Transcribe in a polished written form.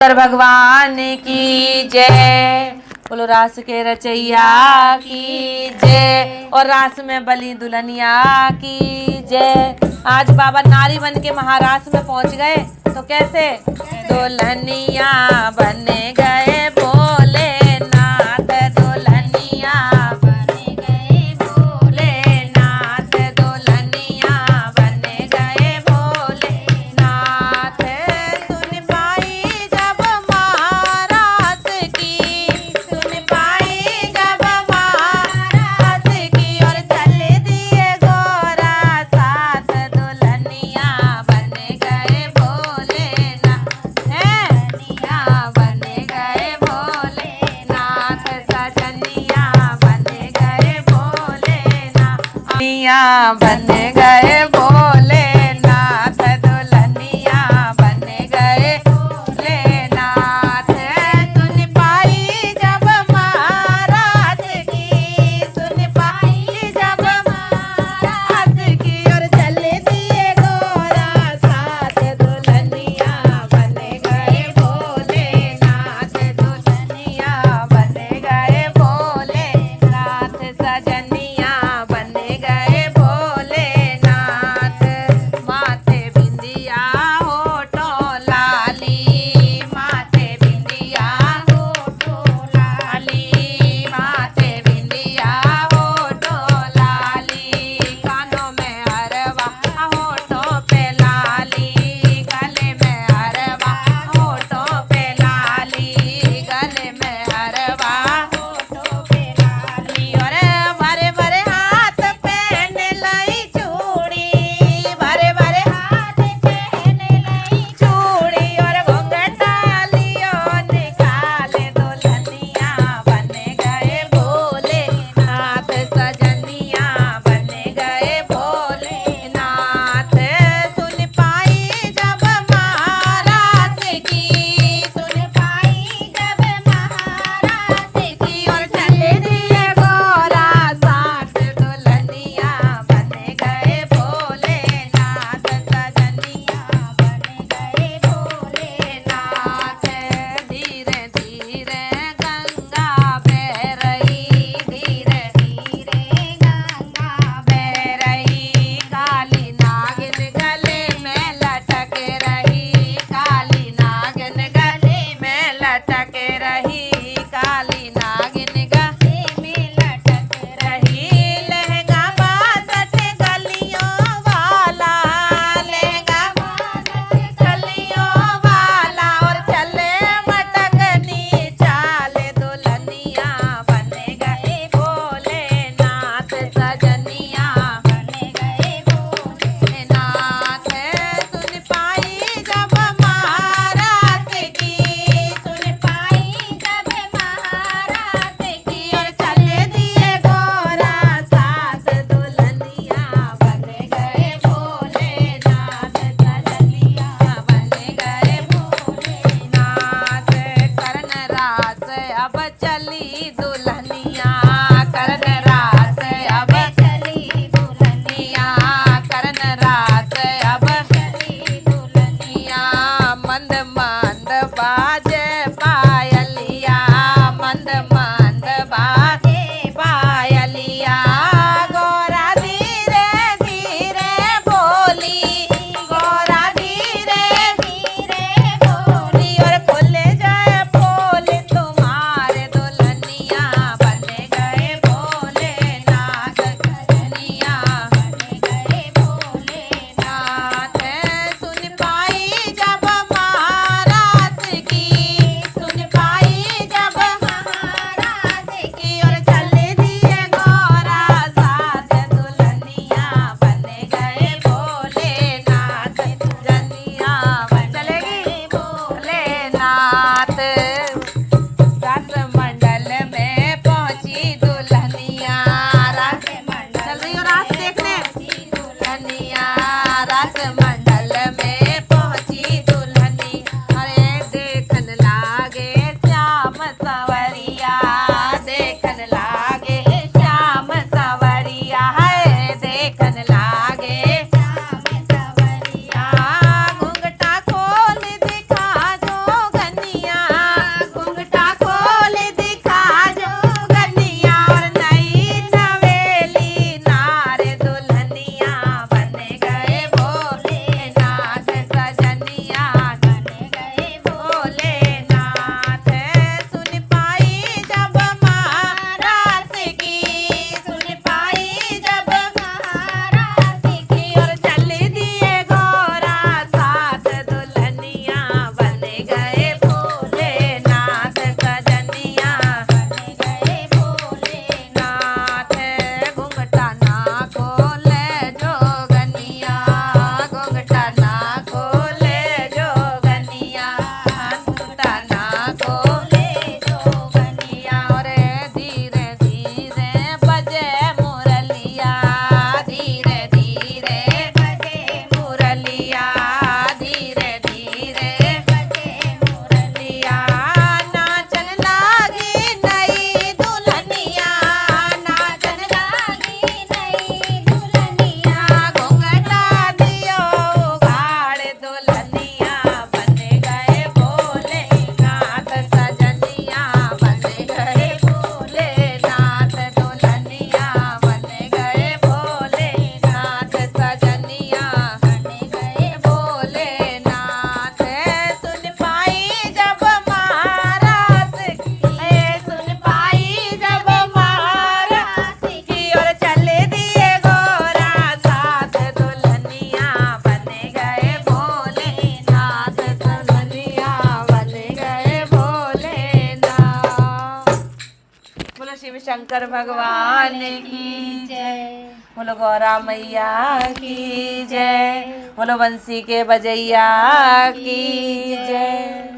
भगवान की जय। बोलो रास के रचैया की जय और रास में बली दुल्हनिया की जय। आज बाबा नारी बन के महारास में पहुंच गए तो कैसे दुल्हनिया बन गए भोलेनाथ, दुल्हनिया बन गए भोलेनाथ, दुल्हनिया बन गए भोलेनाथ। सुन पाई जब महाराज की, सुन पाई जब महाराज की और चल दिए गोरा साथ, दुल्हनिया बन गए भोलेनाथ, दुल्हनिया बन गए भोलेनाथ, सजनिया बन गए भोलेनाथ, दुल्हनिया बन गए भोलेनाथ, दुल्हनिया बन गए भोलेनाथ। सुन पाई जब महाराज की, सुन पाई जब महाराज की और चल दिए गोरा साथ, दुल्हनिया बन गए भोलेनाथ, दुल्हनिया बन गए भोलेनाथ, सजनिया बन गए भोलेनाथ। शंकर भगवान की जय। बोलो गौरा मैया की जय। बोलो बंसी के बजैया की जय।